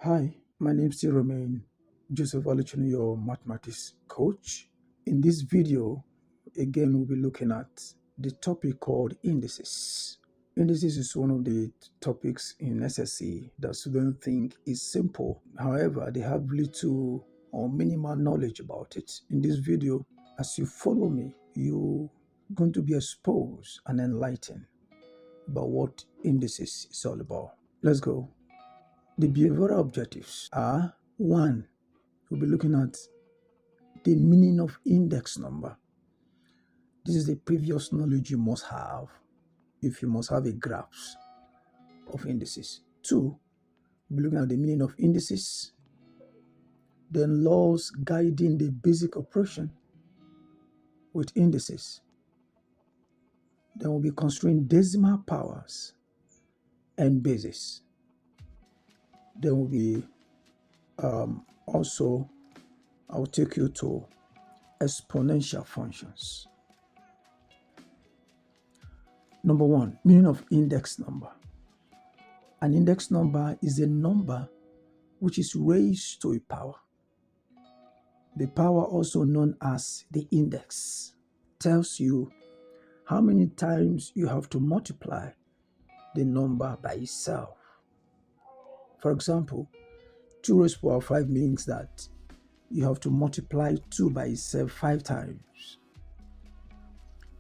Hi, my name still remain Joseph Oluchinu, your mathematics coach. In this video, again, we'll be looking at the topic called indices. Indices is one of the topics in SSC that students think is simple. However, they have little or minimal knowledge about it. In this video, as you follow me, you're going to be exposed and enlightened about what indices is all about. Let's go. The behavioral objectives are 1. We'll be looking at the meaning of index number. This is the previous knowledge you must have if you must have a graph of indices. 2. We'll be looking at the meaning of indices, then laws guiding the basic operation with indices. Then we'll be considering decimal powers and bases. Then we'll be also, I'll take you to exponential functions. Number 1, meaning of index number. An index number is a number which is raised to a power. The power, also known as the index, tells you how many times you have to multiply the number by itself. For example, 2 raised to the power 5 means that you have to multiply 2 by itself 5 times,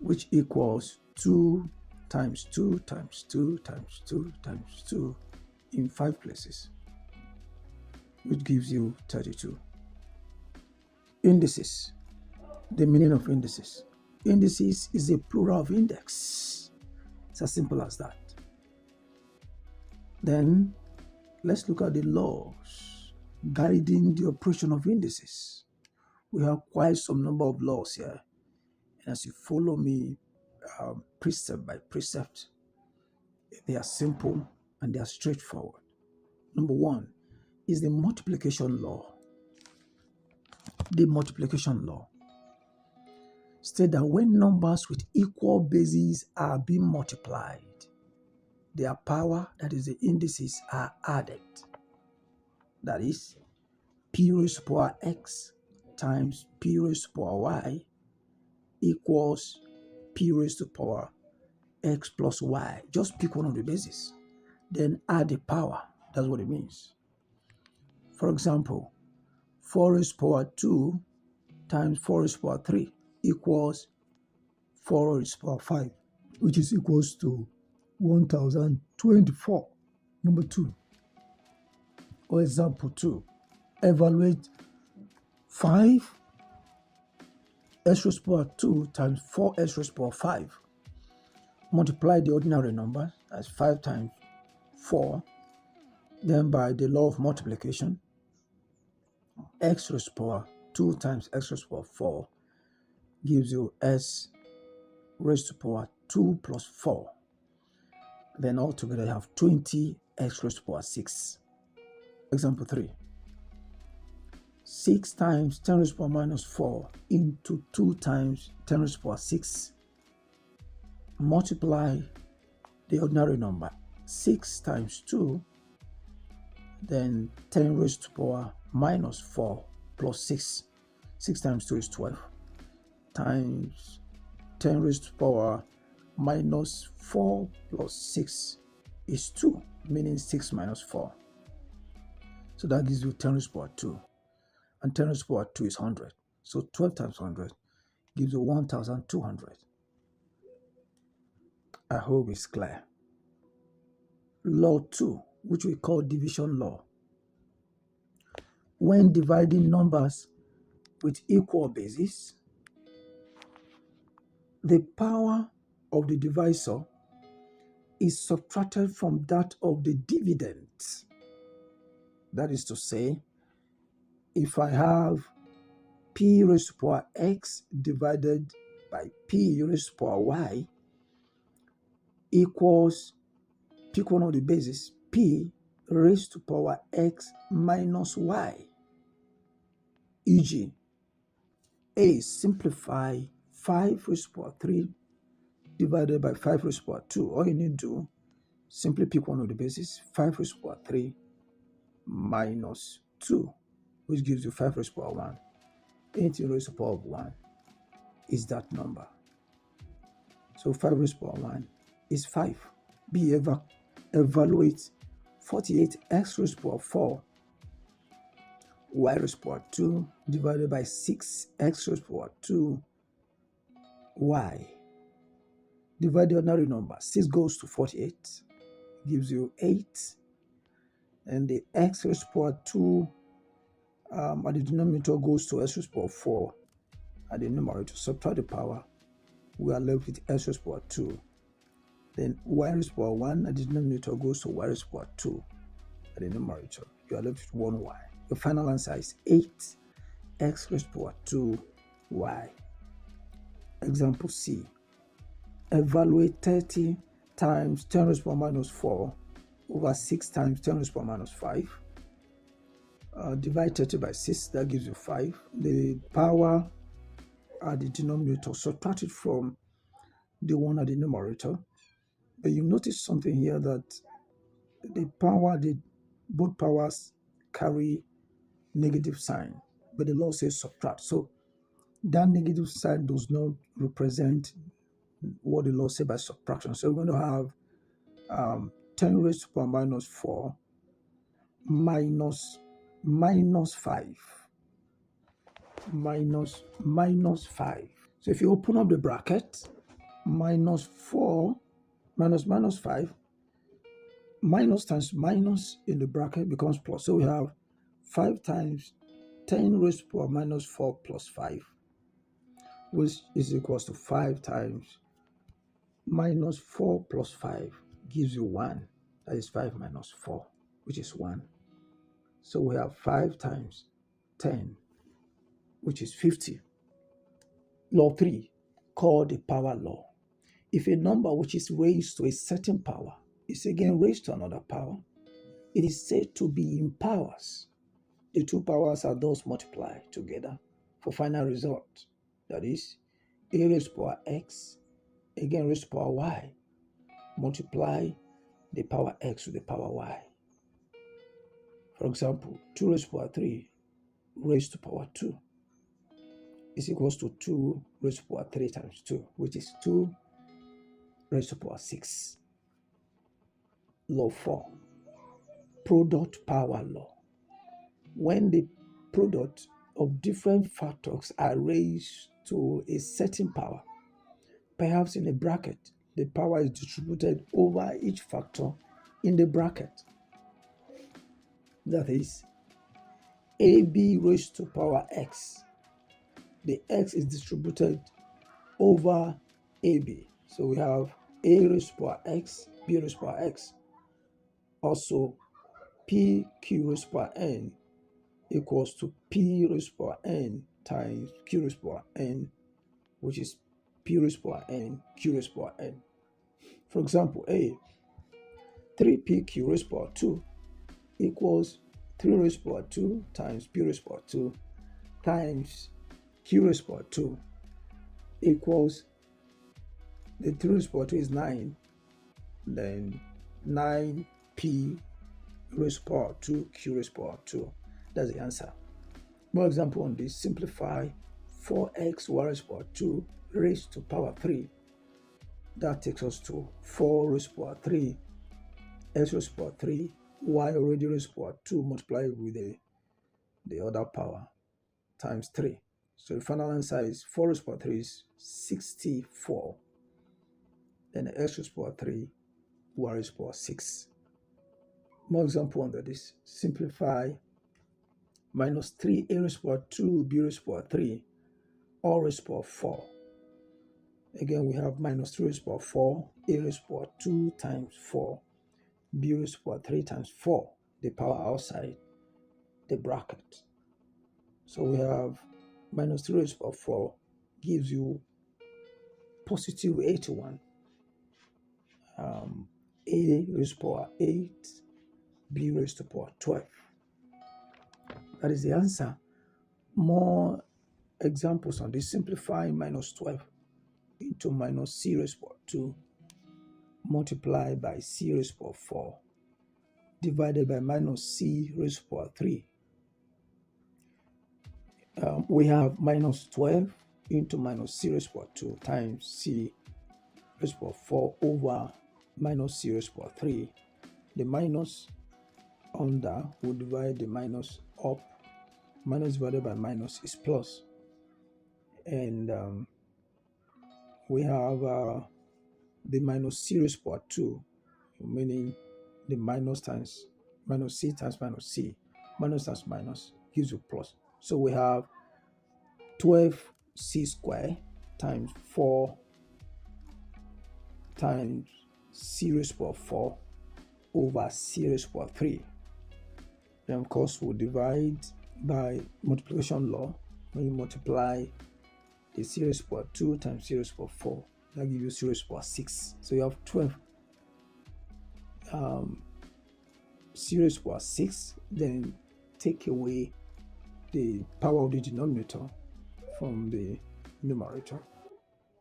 which equals 2 times 2 times 2 times 2 times 2 in 5 places, which gives you 32. Indices. The meaning of indices. Indices is a plural of index. It's as simple as that. Then let's look at the laws guiding the operation of indices. We have quite some number of laws here. And as you follow me precept by precept, they are simple and they are straightforward. Number 1 is the multiplication law. The multiplication law states that when numbers with equal bases are being multiplied, their power, that is the indices, are added. That is, p raised to the power x times p raised to the power y equals p raised to the power x plus y. Just pick one of the bases, then add the power. That's what it means. For example, 4 raised to the power 2 times 4 raised to the power 3 equals 4 raised to the power 5, which is equals to 1024. Number 2. Or example 2. Evaluate 5 x raised to the power 2 times 4 x raised to the power 5. Multiply the ordinary number, that's 5 times 4. Then by the law of multiplication, x raised to the power 2 times x raised to the power 4 gives you s raised to the power 2 plus 4. Then altogether you have 20 x raised to the power 6. Example 3. 6 times 10 raised to the power minus 4 into 2 times 10 raised to the power 6. Multiply the ordinary number, 6 times 2, then 10 raised to the power minus 4 plus 6. 6 times 2 is 12, times 10 raised to the power minus 4 plus 6 is 2, meaning 6 minus 4. So that gives you 10 raised to the power 2. And 10 raised to the power 2 is 100. So 12 times 100 gives you 1200. I hope it's clear. Law 2, which we call division law. When dividing numbers with equal bases, the power of the divisor is subtracted from that of the dividend. That is to say, if I have p raised to the power x divided by p raised to the power y equals, pick one of the bases, p raised to the power x minus y, e.g., a simplify 5 raised to the power 3 divided by 5 raised to the power 2. All you need to do, simply pick one of the bases, 5 raised to the power 3 minus 2, which gives you 5 raised to the power 1. Anything raised to the power of 1 is that number. So 5 raised to the power 1 is 5. B, evaluate 48x raised to the power 4 y raised to the power 2 divided by 6x raised to the power 2 y. Divide the ordinary number. 6 goes to 48, gives you 8. And the x raised to the power 2 at the denominator goes to x raised to the power 4 at the numerator. Subtract the power. We are left with x raised to the power 2. Then y raised to the power 1 at the denominator goes to y raised to the power 2 at the numerator. You are left with 1y. Your final answer is 8x raised to the power 2y. Example C. Evaluate 30 times 10 raised to the power minus 4 over 6 times 10 raised to the power minus 5. Divide 30 by 6, that gives you 5. The power at the denominator, subtract it from the one at the numerator. But you notice something here, that both powers carry negative sign, but the law says subtract. So that negative sign does not represent what the law says by subtraction. So we're going to have 10 raised to the power minus 4 minus 5 minus 5. So if you open up the bracket, minus 4 minus 5, minus times minus in the bracket becomes plus. So we have 5 times 10 raised to the power minus 4 plus 5, which is equals to 5 times minus 4 plus 5 gives you 1. That is 5 minus 4, which is 1. So we have 5 times 10, which is 50. Law 3, called the power law. If a number which is raised to a certain power is again raised to another power, it is said to be in powers. The two powers are thus multiplied together for final result. That is, a raised to the power x, again raised to the power y, multiply the power x with the power y. For example, 2 raised to the power 3 raised to the power 2 is equals to 2 raised to the power 3 times 2, which is 2 raised to the power 6. Law 4, product power law. When the product of different factors are raised to a certain power, perhaps in a bracket, the power is distributed over each factor in the bracket. That is, AB raised to power x. The x is distributed over AB. So we have A raised to power x, B raised to power x. Also, PQ raised to power n equals to P raised to power n times Q raised to power n, which is P raised to power n, Q raised to power n. For example, A, 3PQ raised to power 2 equals 3 raised to power 2 times P raised to power 2 times Q raised to power 2 equals, the 3 raised to power 2 is 9, then 9P raised to power 2, Q raised to power 2. That's the answer. More example on this, simplify 4x y raised to power 2 raised to power 3. That takes us to 4 raised to power 3, x raised to power 3, y already raised to power 2 multiplied with the other power times 3. So the final answer is 4 raised to power 3 is 64. Then x raised to power 3, y raised to power 6. More example under this, simplify minus 3 a raised to power 2, b raised to power 3, all raised to power 4. Again, we have minus 3 raised to power 4, a raised to power 2 times 4, b raised to power 3 times 4, the power outside the bracket. So we have minus 3 raised to power 4 gives you positive 81. A raised to power 8, b raised to power 12. That is the answer. More examples on this. Simplify minus 12 into minus c raised to power 2 multiplied by c raised to power 4 divided by minus c raised to power 3. We have minus 12 into minus c raised to power 2 times c raised to power 4 over minus c raised to power 3. The minus under will divide the minus up. Minus divided by minus is plus. And we have the minus c raised to power 2, meaning the minus times minus c times minus c. Minus times minus gives you plus. So we have 12c squared times 4 times c raised to power 4 over c raised to power 3. Then of course we'll divide by multiplication law. When you multiply the c raised to power 2 times c raised to power 4, that gives you c raised to power 6. So you have 12 c raised to power 6. Then take away the power of the denominator from the numerator.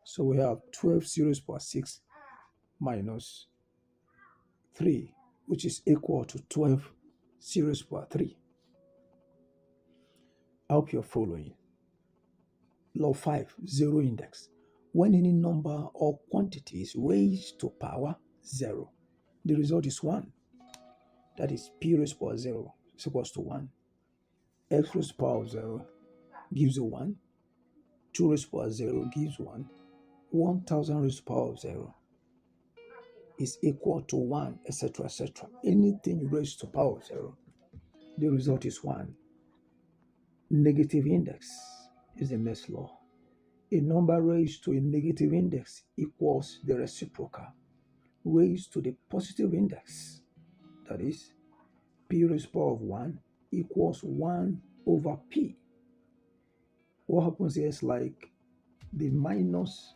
So we have 12 c raised to power 6 minus 3, which is equal to 12 c raised to power 3. I hope you're following. Law 5, zero index. When any number or quantity is raised to power 0, the result is 1. That is p raised to power 0 is equals to 1. X raised to power 0 gives you 1. 2 raised to power 0 gives 1. 1000 raised to power 0 is equal to 1, etc., etc. Anything raised to power 0, the result is 1. Negative index is the next law. A number raised to a negative index equals the reciprocal raised to the positive index. That is, p raised to power of 1 equals 1 over p. What happens here is like the minus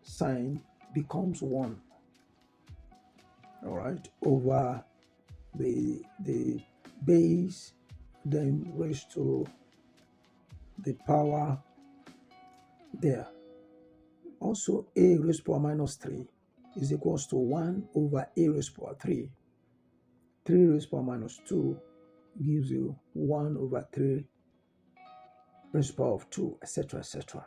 sign becomes 1, all right, over the base, then raised to the power there. Also, a raised to power minus 3 is equals to 1 over a raised to power 3. 3 raised to power minus 2 gives you 1 over 3 raised to power of 2, etc., etc.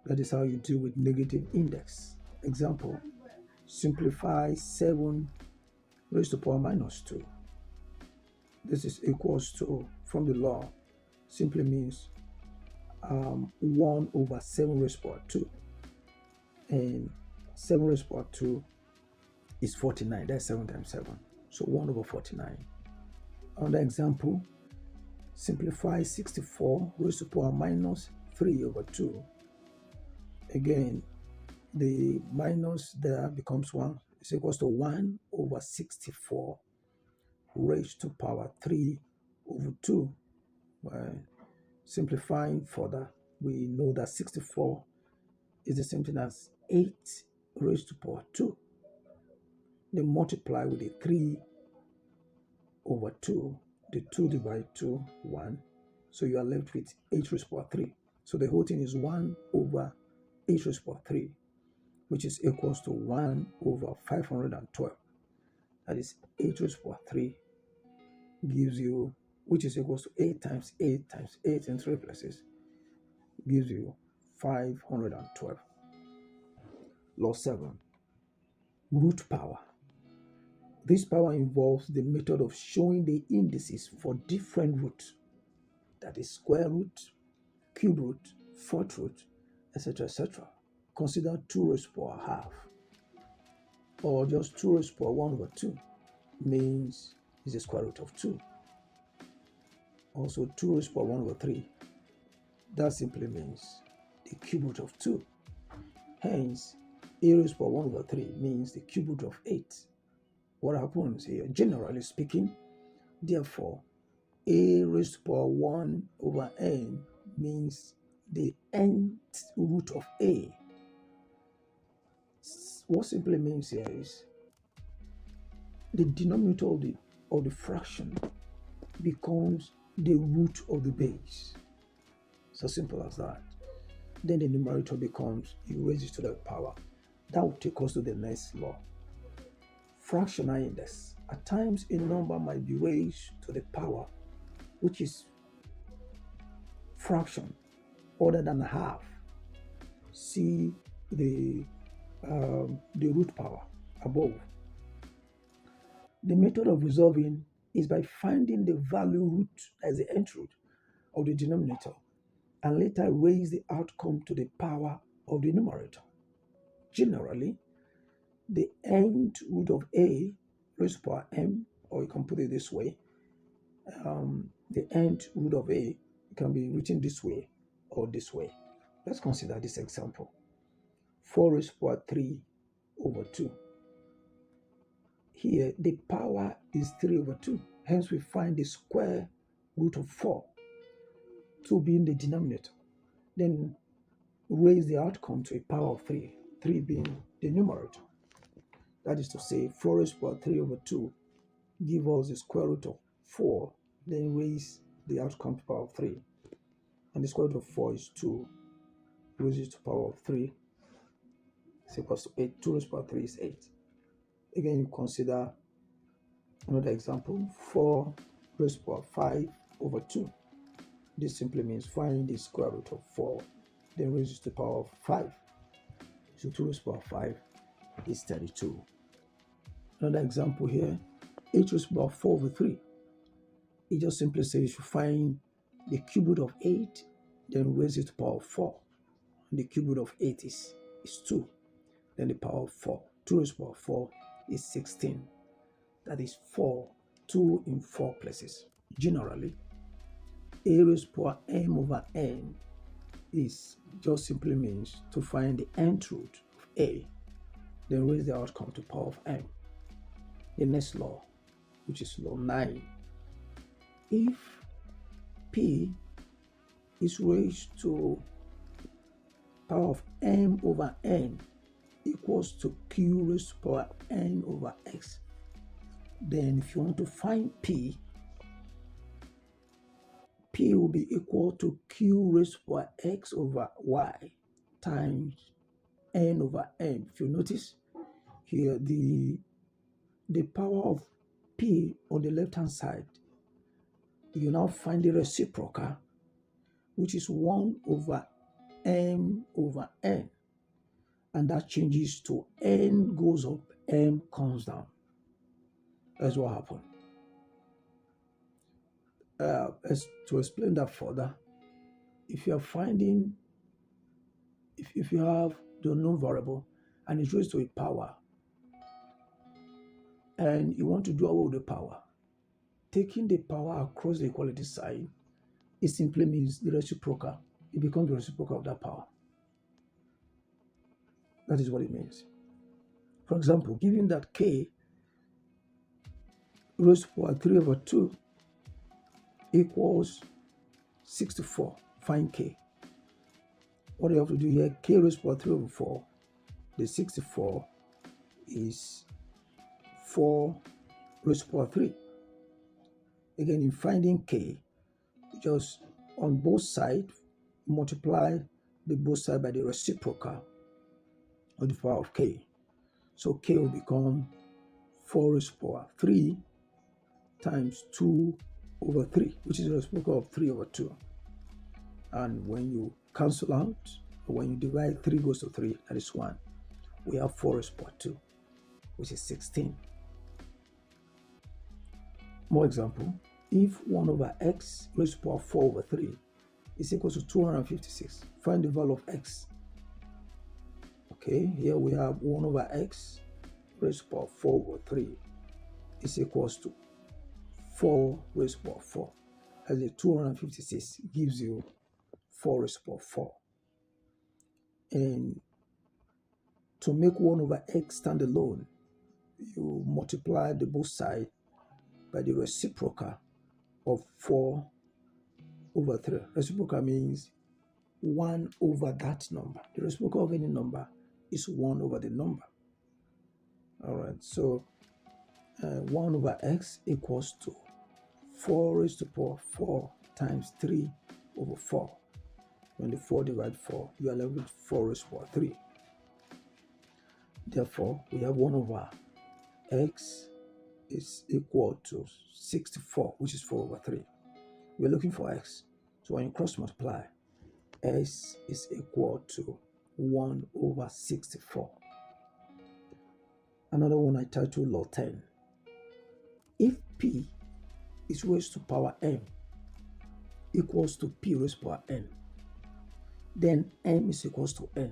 That is how you deal with negative index. Example, simplify 7 raised to power minus 2. This is equals to, from the law, simply means 1 over 7 raised to power 2. And 7 raised to power 2 is 49. That's 7 times 7. So 1 over 49. Another example, simplify 64 raised to power minus 3 over 2. Again, the minus there becomes 1. It's equals to 1 over 64 raised to power 3 over 2. Simplifying further, we know that 64 is the same thing as 8 raised to power 2. Then multiply with the 3 over 2. The 2 divided 2, 1. So you are left with 8 raised to power 3. So the whole thing is 1 over 8 raised to power 3, which is equals to 1 over 512. That is 8 raised to power 3 gives you, which is equals to 8 times 8 times 8 in 3 places, gives you 512. Law 7, root power. This power involves the method of showing the indices for different roots, that is square root, cube root, fourth root, etc., etc. Consider 2 raised to power half, or just 2 raised to power 1 over 2 means is the square root of 2. Also 2 raised to power 1 over 3, that simply means the cube root of 2. Hence, a raised to power 1 over 3 means the cube root of 8. What happens here, generally speaking, therefore, a raised to power 1 over n means the nth root of a. What simply means here is the denominator of the fraction becomes the root of the base. So simple as that. Then the numerator becomes, you raise it to the power. That will take us to the next law. Fractional index. At times, a number might be raised to the power, which is fraction other than half. See the root power above. The method of resolving is by finding the value root as the nth root of the denominator and later raise the outcome to the power of the numerator. Generally, the nth root of a raised to power m, or you can put it this way, the nth root of a can be written this way or this way. Let's consider this example. 4 raised to power 3 over 2. Here, the power is 3 over 2. Hence, we find the square root of 4, 2 being the denominator. Then raise the outcome to a power of 3, 3 being the numerator. That is to say, 4 raised to power 3 over 2 give us the square root of 4, then raise the outcome to power of 3. And the square root of 4 is 2. Raise it to power of 3 is equals to 8. 2 raised to power 3 is 8. Again, you consider another example. 4 raised to power 5 over 2. This simply means find the square root of 4, then raise it to the power of 5. So 2 raised to power 5 is 32. Another example here, 8 raised to power 4 over 3. It just simply says you should find the cube root of 8, then raise it to the power of 4. And the cube root of 8 is 2. Then the power of 4. 2 raised to the power of 4 is 16. That is 4, 2 in 4 places. Generally, a raised to the power m over n is just simply means to find the nth root of a, then raise the outcome to the power of m. The next law, which is law 9, if p is raised to power of m over n equals to q raised to power n over x, then if you want to find p will be equal to q raised to power x over y times n over m. If you notice here, the power of p on the left hand side, you now find the reciprocal, which is 1 over m over n, and that changes to n goes up, m comes down. That's what happened. As to explain that further, if you are finding, if you have the unknown variable and it's raised to a power, and you want to do away with the power, taking the power across the equality sign, it simply means the reciprocal. It becomes the reciprocal of that power. That is what it means. For example, given that k raised to power 3 over 2 equals 64, find k. What you have to do here, k raised to power 3 over 4, the 64 is 4 raised to power 3. Again, in finding k, just on both sides, multiply the both sides by the reciprocal of the power of k. So k will become 4 raised to power 3 times 2 over 3, which is the reciprocal of 3 over 2. And when you cancel out, or when you divide 3 goes to 3, that is 1. We have 4 raised to power 2, which is 16. More example, if 1 over x raised to power 4 over 3 is equal to 256, find the value of x. Okay, here we have 1 over x raised to power 4 over 3 is equals to 4 raised to power 4. As the 256 gives you 4 raised to power 4. And to make 1 over x stand alone, you multiply the both sides by the reciprocal of 4 over 3. Reciprocal means 1 over that number. The reciprocal of any number is 1 over the number. All right, so 1 over x equals to 4 raised to power 4 times 3 over 4. When the 4 divide 4, you are left with 4 raised to power 3. Therefore, we have 1 over x is equal to 64, which is 4 over 3. We're looking for x. So when you cross multiply, s is equal to 1 over 64. Another one I titled Law 10. If p is raised to power m equals to p raised to power n, then m is equals to n.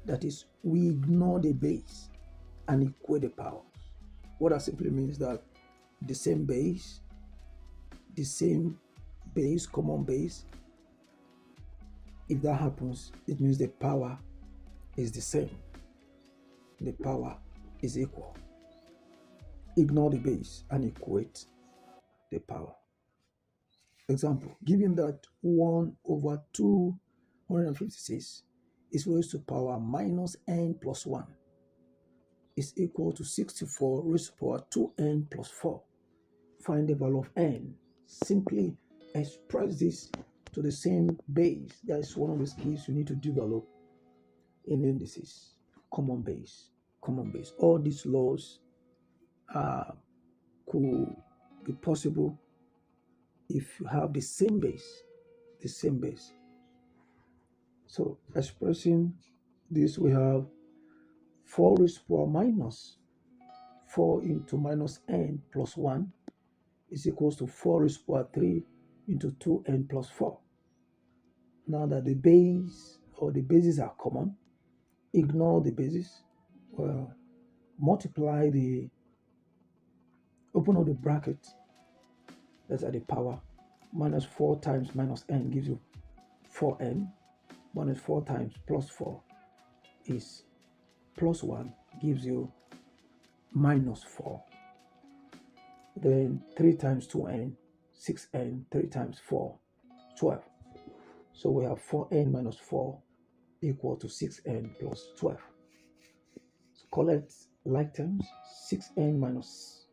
That is, we ignore the base and equate the power. What that simply means that the same base, common base, if that happens, it means the power is the same. The power is equal. Ignore the base and equate the power. Example, given that 1 over 256 is raised to power minus n plus 1 is equal to 64 raised to power 2n plus 4. Find the value of n. Simply express this to the same base. That is one of the skills you need to develop in indices. Common base. All these laws could be possible if you have the same base. So expressing this, we have 4 raised to power minus 4 into minus n plus 1 is equals to 4 raised to power 3 into 2n plus 4. Now that the base or the bases are common, ignore the bases. Well, multiply the, open up the bracket, that's at the power, minus 4 times minus n gives you 4n, minus 4 times plus 4 is plus 1, gives you minus 4. Then 3 times 2n, 6n, 3 times 4, 12. So we have 4n minus 4 equal to 6n plus 12. So collect like terms. 4n minus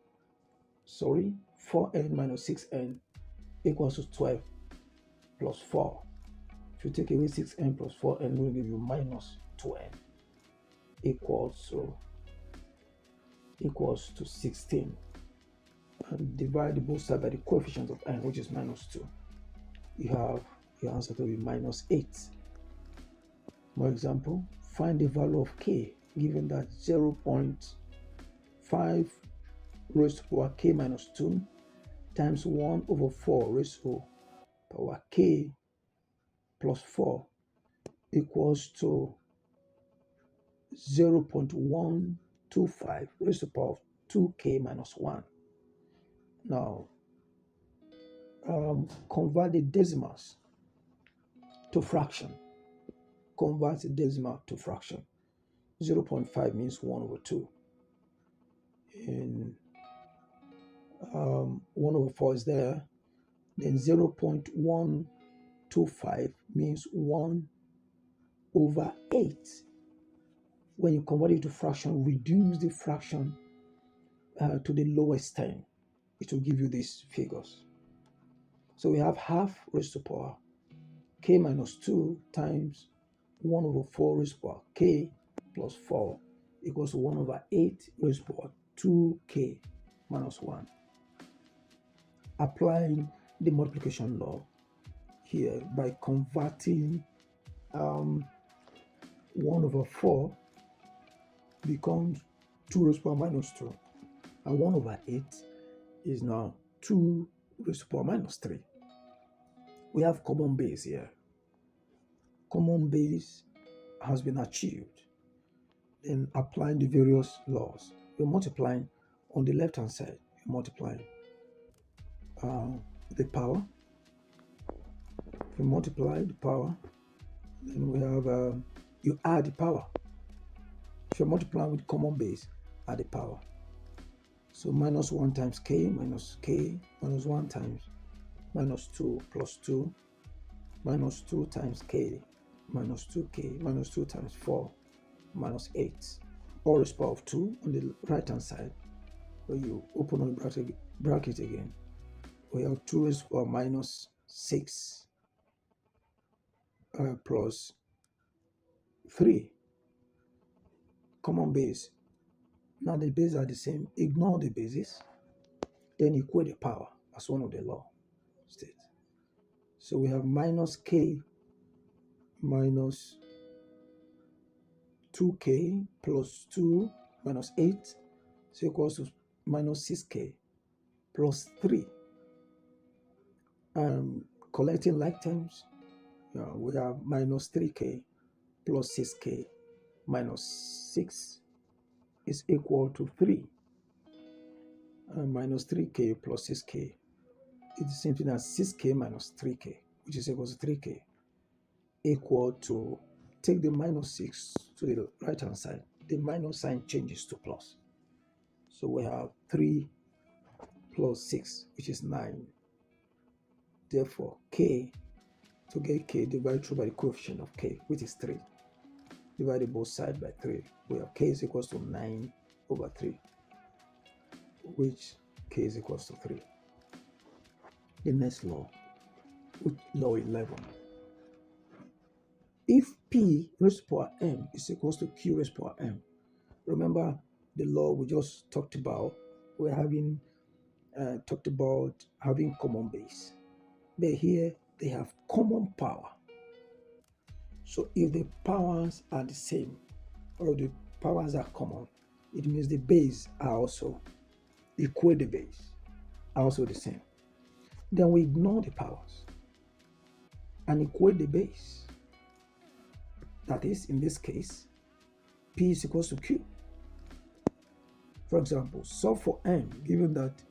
6n equals to 12 plus 4. If you take away 6n plus 4n, will give you minus 2n equals to 16. And divide both sides by the coefficient of n, which is minus 2. You have your answer to be minus 8. More example, find the value of k given that 0.5 raised to power k minus 2 times 1 over 4 raised to power k plus 4 equals to 0.125 raised to power 2k minus 1. Now, convert the decimals to fraction. 0.5 means 1 over 2. And 1 over 4 is there. Then 0.125 means 1 over 8. When you convert it to fraction, reduce the fraction to the lowest term. It will give you these figures. So we have half raised to power k minus 2 times 1 over 4 raised to power k plus 4 equals to 1 over 8 raised to power 2k minus 1. Applying the multiplication law here by converting 1 over 4 becomes 2 raised to power minus 2. And 1 over 8 is now 2 raised to power minus 3. We have common base here. Common base has been achieved. Then applying the various laws. You're multiplying on the left hand side. You're multiplying the power. If you multiply the power, then we have you add the power. If you're multiplying with common base, add the power. So minus 1 times k minus 1 times minus 2 plus 2 minus 2 times k minus 2k minus 2 times 4 minus 8. All raised to the power of 2 on the right hand side. Where you open on the bracket again, we have 2 raised to the power minus 6 plus 3. Common base Now the bases are the same. Ignore the bases, then equate the power as one of the law states. So we have minus k minus 2k plus 2 minus 8 is equals to minus 6k plus 3. Collecting like terms, we have minus 3k plus 6k minus 6 is equal to 3. Minus 3k plus 6k is the same thing as 6k minus 3k, which is equal to 3k, equal to, take the minus 6 to the right hand side, the minus sign changes to plus. So we have 3 plus 6, which is 9. Therefore, k, to get k, divide through by the coefficient of k, which is 3. Divided both sides by 3. We have k is equals to 9 over 3, which k is equals to 3. The next law, law 11. If p raised to power m is equals to q raised to power m, remember the law we just talked about, we're having talked about having common base. But here they have common power. So if the powers are the same, or the powers are common, it means the base are also equal, the base are also the same. Then we ignore the powers and equate the base. That is, in this case, p is equals to q. For example, solve for m, given that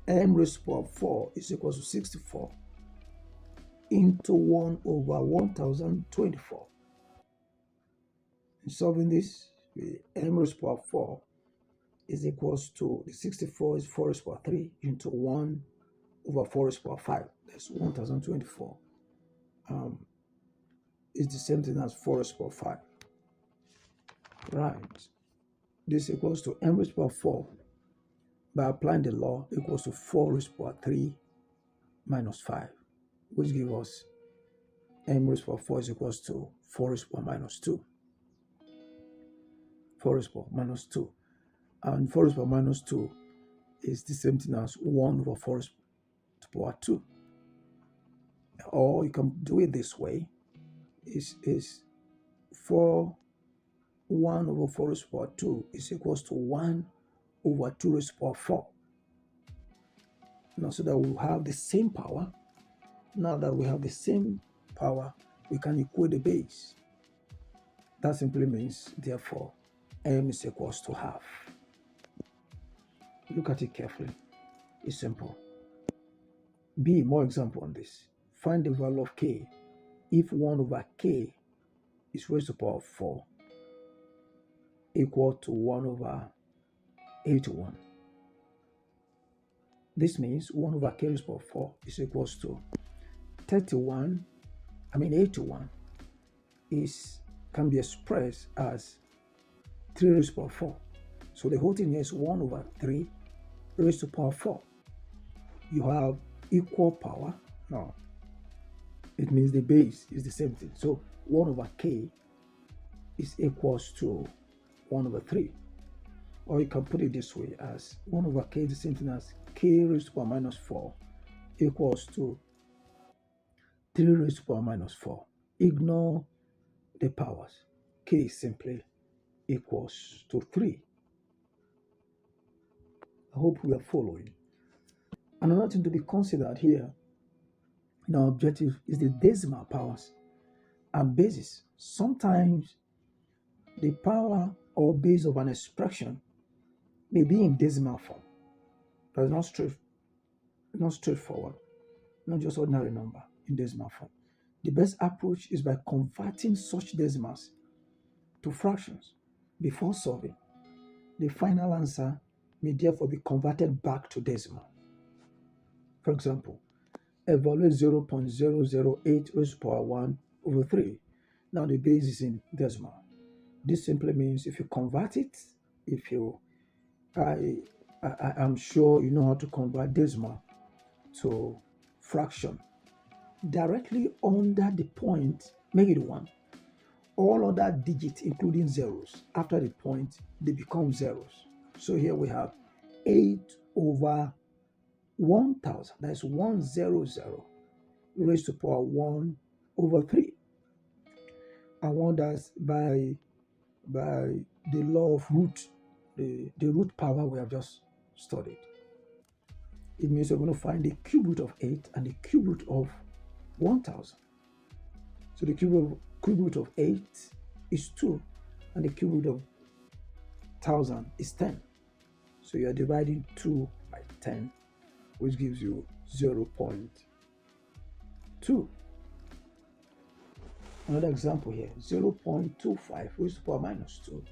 m raised to the power 4 is equals to 64 into 1 over 1024. In solving this, m raised to the power 4 is equals to, the 64 is 4 raised to the power 3 into 1 over 4 raised to the power 5. That's 1024. It's the same thing as 4 raised to the power 5. Right. This equals to m raised to the power 4. By applying the law, equals to 4 raised to the power 3 minus 5, which gives us m raised to the power 4 is equals to 4 raised to the power minus 2. 4 raised to the power minus 2. And 4 raised to the power minus 2 is the same thing as 1 over 4 raised to the power 2. Or you can do it this way. Is 1 over 4 raised to the power 2 is equals to 1 over 2 raised to the power 4. Now, so that we'll have the same power. Now that we have the same power, we can equate the base. That simply means, therefore, m is equals to half. Look at it carefully. It's simple. B, more example on this. Find the value of k if 1 over k is raised to the power 4 equal to 1 over 81. This means 1 over k raised to the power 4 is equals to 81 can be expressed as 3 raised to the power 4. So the whole thing here is 1 over 3 raised to the power 4. You have equal power. Now, it means the base is the same thing. So 1 over k is equals to 1 over 3. Or you can put it this way as 1 over k is the same thing as k raised to the power minus 4 equals to 3 raised to the power minus 4. Ignore the powers. K simply equals to 3. I hope we are following. Another thing to be considered here in our objective is the decimal powers and bases. Sometimes the power or base of an expression may be in decimal form, but it's not straightforward, not just ordinary number in decimal form. The best approach is by converting such decimals to fractions before solving. The final answer may therefore be converted back to decimal. For example, evaluate 0.008 raised to the power 1 over 3. Now the base is in decimal. This simply means if you convert it, I'm sure you know how to convert decimal to fraction. Directly under the point, make it 1. All other digits, including zeros, after the point, they become zeros. So here we have 8 over 1000. That's 100 raised to power 1 over 3. I want that by the law of root, the root power we have just studied. It means we're going to find the cube root of 8 and the cube root of 1000. So the cube root of 8 is 2, and the cube root of 1000 is 10. So you are dividing 2 by 10, which gives you 0.2. Another example here, 0.25 raised to power minus 2.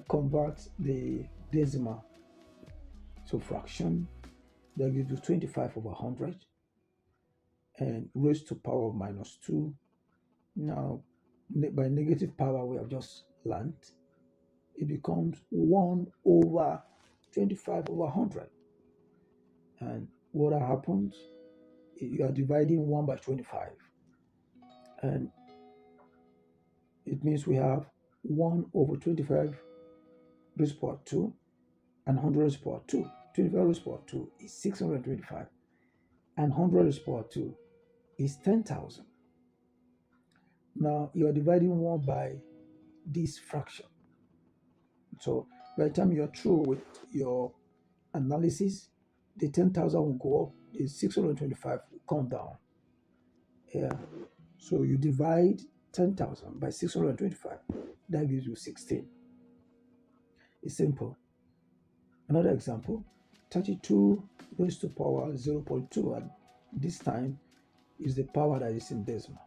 Convert the decimal to fraction. That gives you 25 over 100. And raised to power of minus 2. Now, by negative power we have just learned, it becomes 1 over 25 over 100. And what happens, you are dividing 1 by 25. And it means we have 1 over 25 raised to power 2 and 100 raised to power 2. 25 raised to power 2 is 625. And 100 raised to power 2 is 10,000. Now you are dividing 1 by this fraction. So by the time you're through with your analysis, the 10,000 will go up, the 625 will come down. Yeah. So you divide 10,000 by 625. That gives you 16. It's simple. Another example, 32 raised to power 0.2, and this time is the power that is in decimal.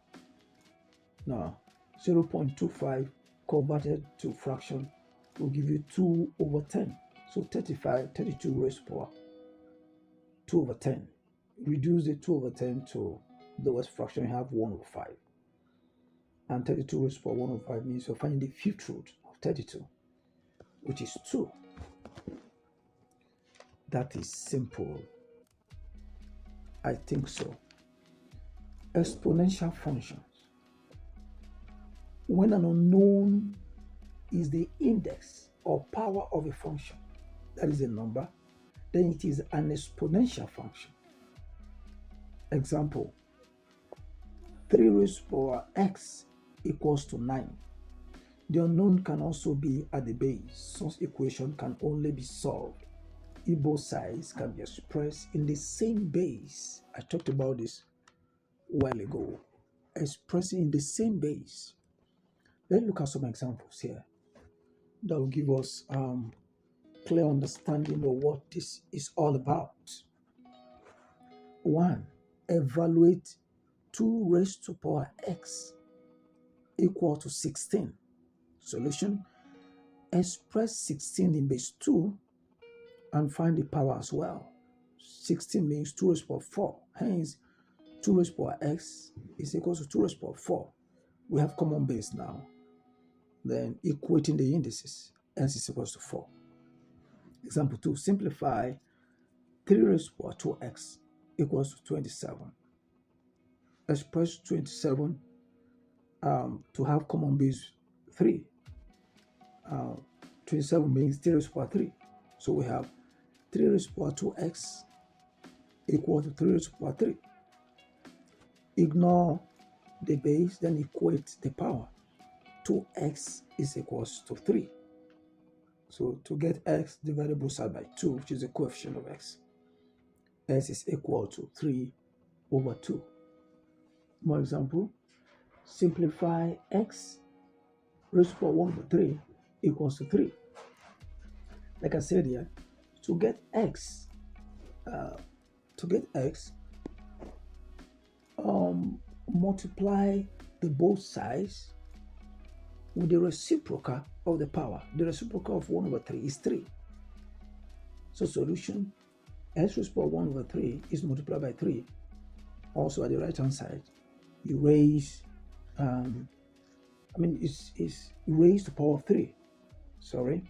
Now, 0.25 converted to fraction will give you 2 over 10. So 32 raised to power 2 over 10. Reduce the 2 over 10 to the lowest fraction, you have 1 over 5. And 32 raised to power 1 over 5 means you're finding the fifth root of 32, which is 2. That is simple. I think so. Exponential functions. When an unknown is the index or power of a function, that is a number, then it is an exponential function. Example, 3 raised to power x equals to 9. The unknown can also be at the base. Such equation can only be solved if both sides can be expressed in the same base. I talked about this a while ago. Expressing in the same base. Let's look at some examples here that will give us clear understanding of what this is all about. 1. Evaluate 2 raised to power x equal to 16. Solution: express 16 in base 2 and find the power as well. 16 means 2 raised to power 4. Hence, 2 raised to power x is equal to 2 raised to power 4. We have common base now. Then equating the indices, x is equal to 4. Example 2, simplify 3 raised to power 2x equals to 27. Express 27 to have common base 3. 27 means 3 raised to power 3. So we have 3 raised to power 2x equal to 3 raised to power 3. Ignore the base, then equate the power. 2x is equals to 3. So to get x, divide both sides by 2, which is the coefficient of x. X is equal to 3 over 2. More example, simplify x raised to power 1 over 3 equals to 3. Like I said here, to get x, multiply the both sides with the reciprocal of the power. The reciprocal of 1 over 3 is 3. So solution, x raised to power 1 over 3 is multiplied by 3. Also at the right hand side, you raise, it's raised to the power of 3. Sorry.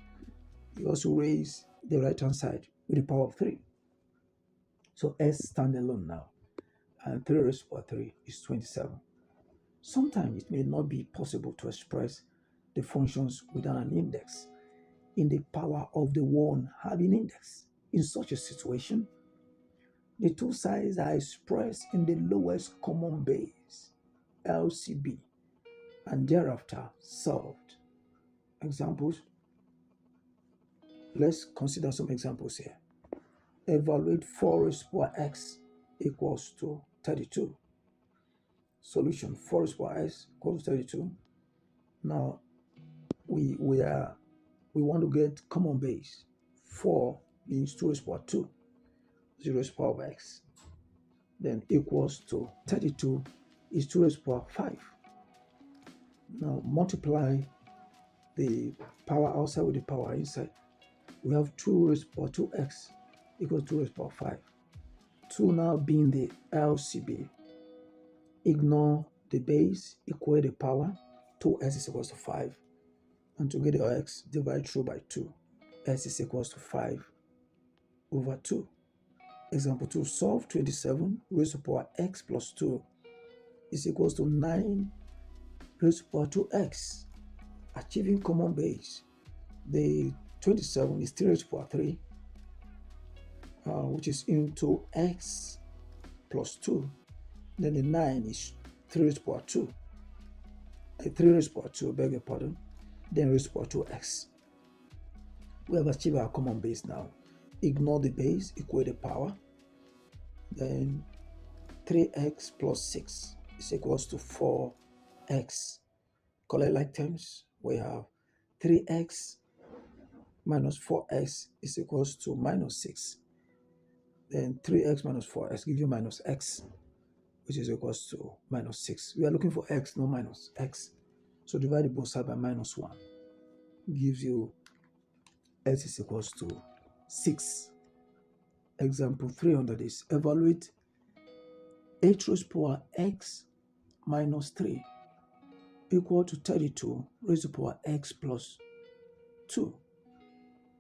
You also raise the right hand side with the power of 3. So s stand alone now. And 3 raised to the power 3 is 27. Sometimes it may not be possible to express the functions without an index in the power of the one having index. In such a situation, the two sides are expressed in the lowest common base, LCB, and thereafter solved. Examples. Let's consider some examples here. Evaluate 4 raised to power x equals to 32. Solution: 4 raised to power x equals to 32. Now we want to get common base. 4 means 2 raised to power 2, 0 raised to power x. Then equals to 32 is 2 raised to power 5. Now multiply the power outside with the power inside. We have 2 raised to power 2x equals 2 raised to power 5. 2 now being the LCB. Ignore the base, equate the power. 2x is equals to 5. And to get the x, divide through by 2. S is equals to 5 over 2. Example 2, solve 27 raised to power x plus 2 is equals to 9 raised to power 2x. Achieving common base. The 27 is 3 raised to power 3, which is into x plus 2. Then the 9 is 3 raised to power 2. 3 raised to power 2, beg your pardon. Then raised to power 2x. We have achieved our common base now. Ignore the base, equate the power. Then 3x plus 6 is equals to 4x. Collect like terms. We have 3x minus 4x is equals to minus 6. Then 3x minus 4x gives you minus x, which is equals to minus 6. We are looking for x, not minus x. So divide both sides by minus 1. Gives you x is equals to 6. Example 3 under this. Evaluate 8 raised to power x minus 3 equal to 32 raised to power x plus 2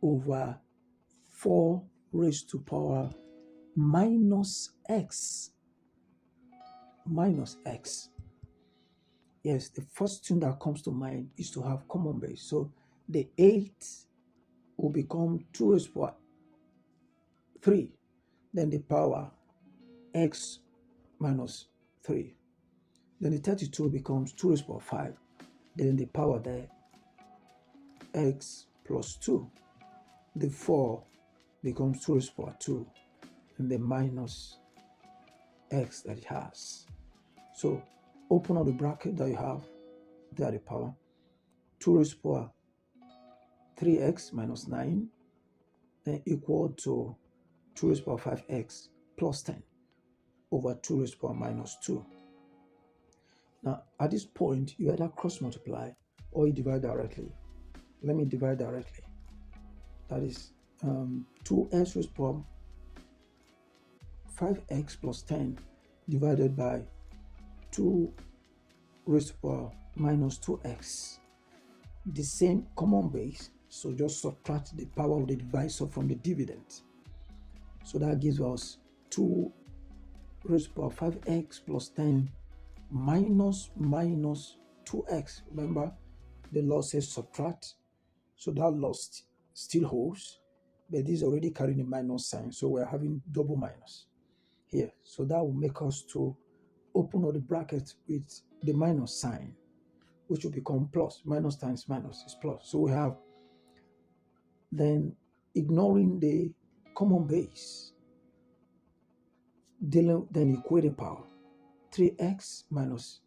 over 4 raised to power minus x. Minus x. Yes, the first thing that comes to mind is to have common base. So the 8 will become 2 raised to power 3. Then the power x minus 3. Then the 32 becomes 2 raised to power 5. Then the power there, x plus 2. The 4 becomes 2 raised to power 2. And the minus x that it has. So open up the bracket that you have, there the power. 2 raised to power 3x minus 9, then equal to 2 raised to power 5x plus 10 over 2 raised to power minus 2. Now, at this point, you either cross multiply or you divide directly. Let me divide directly. That is 2x raised to power 5x plus 10 divided by 2 raised to power minus 2x. The same common base, so just subtract the power of the divisor from the dividend. So that gives us 2 raised to power 5x plus 10 minus 2x. Remember, the law says subtract, so that law still holds, but this is already carrying a minus sign, so we're having double minus here. So that will make us to open up the bracket with the minus sign, which will become plus. Minus times minus is plus. So we have, then ignoring the common base, then equate the power. 3x minus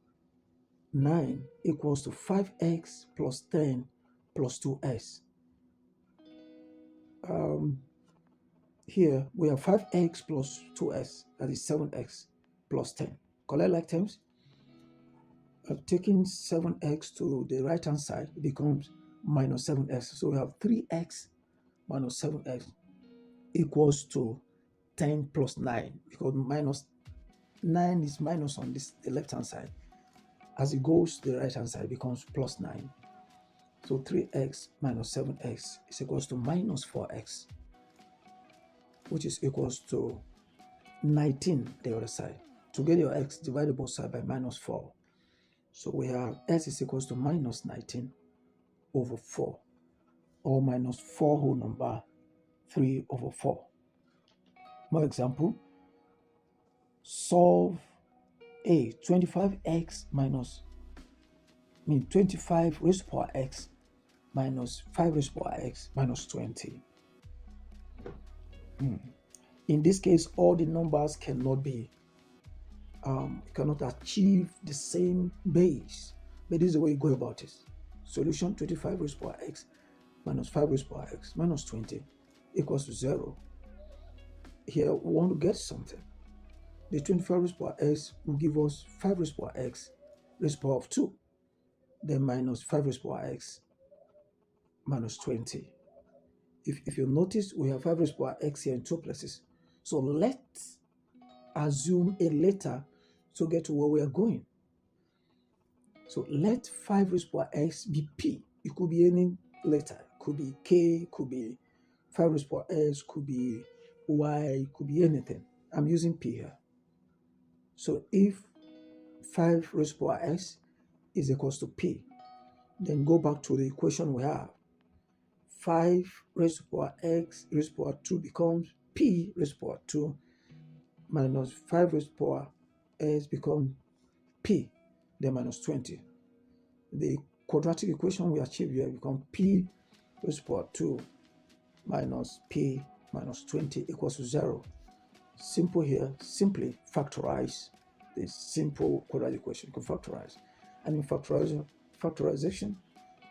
9 equals to 5x plus 10 plus 2x. Here we have 5x plus 2x, that is 7x plus 10. Collect like terms. Taking 7x to the right hand side, it becomes minus 7x. So we have 3x minus 7x equals to 10 plus 9, because minus 9 is minus on the left hand side. As it goes to the right hand side, it becomes plus 9. So 3x minus 7x is equals to minus 4x, which is equals to 19 the other side. To get your x, divide both sides by minus 4. So we have s is equals to minus 19 over 4, or minus 4 whole number 3 over 4. More example, solve a 25x minus, 25 raised to the power x minus 5 raised to the power x minus 20. In this case, all the numbers cannot achieve the same base, but this is the way you go about it. Solution: 25 raised to the power x minus 5 raised to the power x minus 20 equals to 0. Here we want to get something. The 25 raised to the power x will give us 5 raised to the power x raised to the power of 2, then minus 5 raised to the power x minus 20. If you notice, we have 5 raised to the power x here in two places. So let's assume a letter to get to where we are going. So let 5 raised to the power x be p. It could be any letter. It could be k, could be 5 raised to the power s, could be y, could be anything. I'm using p here. So if 5 raised to the power x is equals to p, then go back to the equation we have. 5 raised to the power x raised to the power 2 becomes p raised to the power 2 minus 5 raised to the power s becomes p, then minus 20. The quadratic equation we achieve here becomes p raised to the power 2 minus p minus 20 equals to 0. Simple here, simply factorize the simple quadratic equation. You can factorize. And in factorization,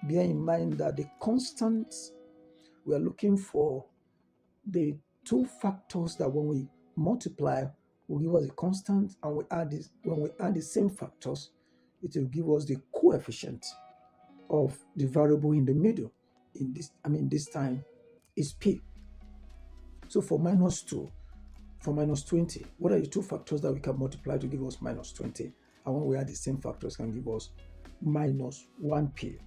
bear in mind that the constants we are looking for, the two factors that when we multiply will give us a constant, and when we add the same factors, it will give us the coefficient of the variable in the middle. This time is p. So for minus 2, for minus 20, what are the two factors that we can multiply to give us minus 20? And when we add the same factors, can give us minus 1p.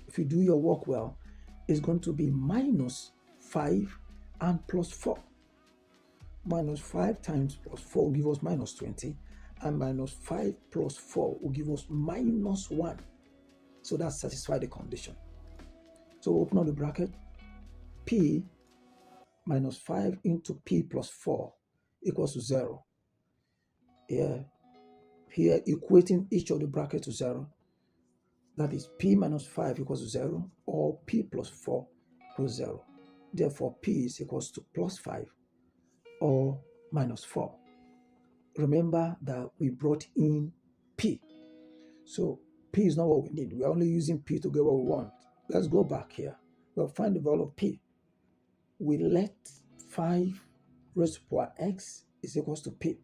If you do your work well, it's going to be minus 5 and plus 4. Minus 5 times plus 4 will give us minus 20, and minus 5 plus 4 will give us minus 1. So that satisfies the condition. So open up the bracket. P minus 5 into p plus 4 equals to 0. Here equating each of the brackets to 0. That is p minus 5 equals to 0, or p plus 4 equals 0. Therefore, p is equals to plus 5 or minus 4. Remember that we brought in p. So p is not what we need. We're only using p to get what we want. Let's go back here. We'll find the value of p. We let 5 raised to the power x is equals to p.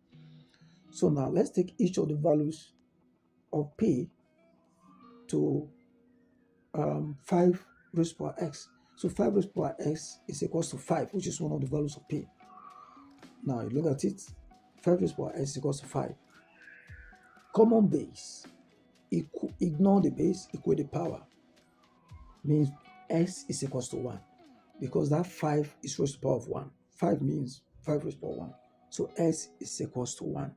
So now let's take each of the values of p to 5 raised to the power x. So 5 raised to the power x is equals to 5, which is one of the values of p. Now you look at it, 5 raised to the power x is equals to 5. Common base, ignore the base, equate the power. Means s is equals to 1, because that 5 is raised to the power of 1. 5 means 5 raised to the power 1. So s is equals to 1.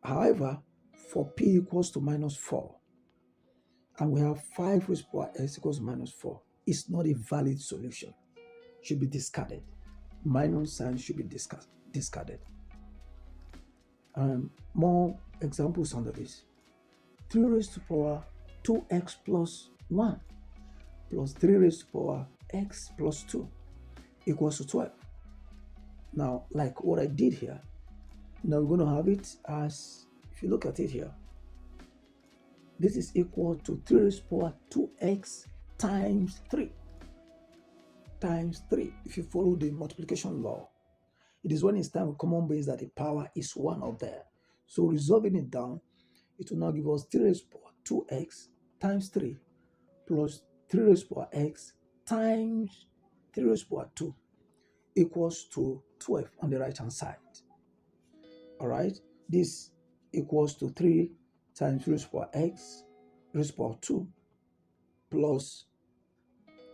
However, for p equals to minus 4, and we have 5 raised to the power s equals to minus 4, it's not a valid solution. Should be discarded. Minus sign should be discarded. More examples under this. 3 raised to the power 2x plus 1 plus 3 raised to the power x plus 2 equals to 12. Now, like what I did here, now we're going to have it as, if you look at it here, this is equal to 3 raised to the power 2x times 3. Times 3. If you follow the multiplication law, it is when it's time with common base that the power is 1 up there. So resolving it down, it will now give us 3 raised to the power 2x times 3 plus 3 raised to the power x times 3 raised to the power 2 equals to 12 on the right hand side. All right, this equals to 3 times 3 raised to the power x raised to the power 2 plus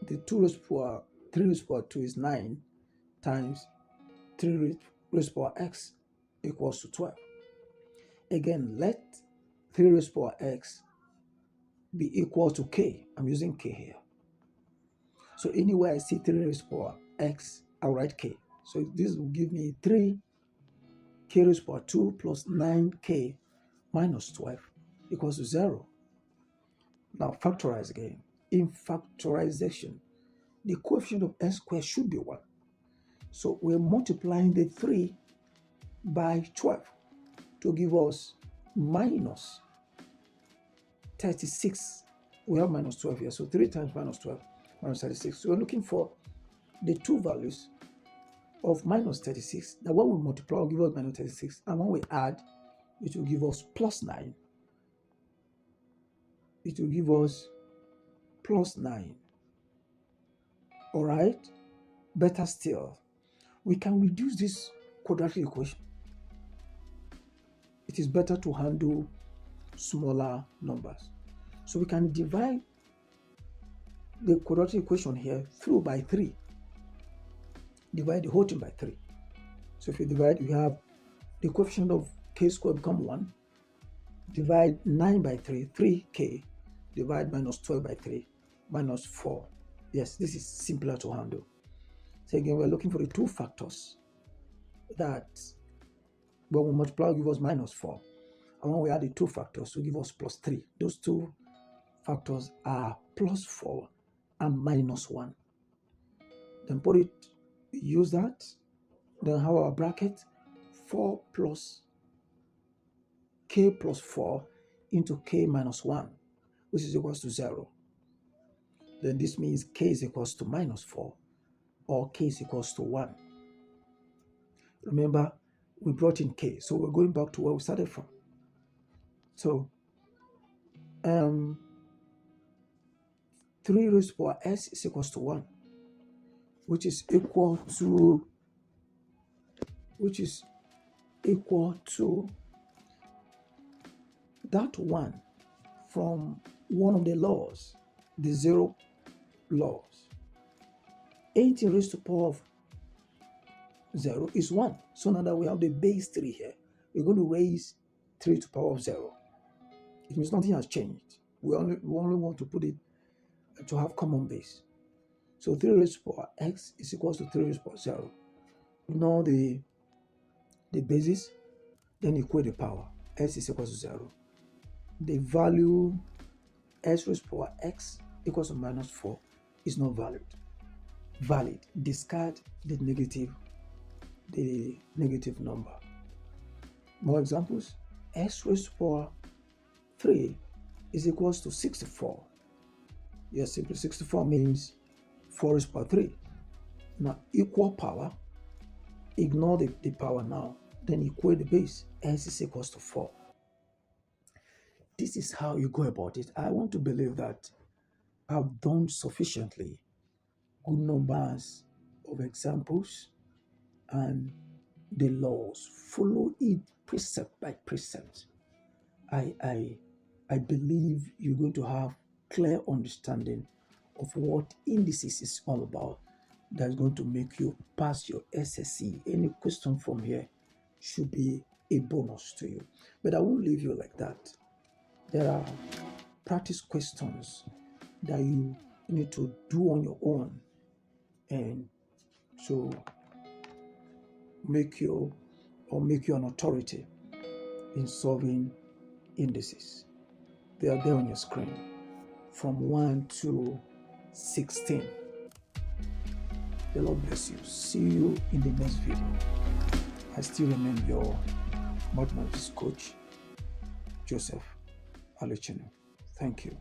the 2 raised to the power 3 raised to the power 2 is 9 times 3 raised to the power x equals to 12. Again, let 3 raised to the power x be equal to k. I'm using k here. So anywhere I see 3 raised to the power x, I'll write k. So this will give me 3 k raised to the power 2 plus 9k minus 12 equals to 0. Now factorize again. In factorization, the coefficient of x squared should be 1. So we're multiplying the 3 by 12 to give us minus 36. We have minus 12 here. So 3 times minus 12, minus 36. So we're looking for the two values of minus 36. Now when we multiply, will give us minus 36. And when we add, it will give us plus 9. It will give us plus 9. All right? Better still, we can reduce this quadratic equation. It is better to handle smaller numbers. So we can divide the quadratic equation here through by 3. Divide the whole thing by 3. So if you divide, you have the coefficient of k squared become 1. Divide 9 by 3, 3k. Divide minus 12 by 3, minus 4. Yes, this is simpler to handle. So again, we're looking for the two factors that when we multiply will give us minus 4. And when we add the two factors will give us plus 3. Those two factors are plus 4 and minus 1. Then put it, use that. Then have our bracket 4 plus k plus 4 into k minus 1, which is equals to 0. Then this means k is equals to minus 4 or k is equals to 1. Remember, we brought in k, so we're going back to where we started from. So 3 raised to the power s is equals to 1, which is equal to that 1 from one of the laws, the zero laws. 18 raised to the power of 0 is 1. So now that we have the base 3 here, we're going to raise 3 to the power of 0. It means nothing has changed. We only want to put it to have common base. So 3 raised to the power x is equals to 3 raised to the power 0. Ignore the basis, then equate the power. S is equals to 0. The value s raised to the power x equals to minus 4 is not valid. Discard the negative number. More examples. S raised to the power 3 is equals to 64. Yes, simply 64 means 4 raised to the power 3. Now equal power, ignore the power now, then equate the base. S is equals to 4. This is how you go about it. I want to believe that I've done sufficiently good numbers of examples and the laws. Follow it precept by precept. I believe you're going to have clear understanding of what indices is all about. That's going to make you pass your SSC. Any question from here should be a bonus to you. But I won't leave you like that. There are practice questions that you need to do on your own and to make you an authority in solving indices. They are there on your screen from 1 to 16. The Lord bless you. See you in the next video. I still remain your mathematics coach, Joseph Alechino. Thank you.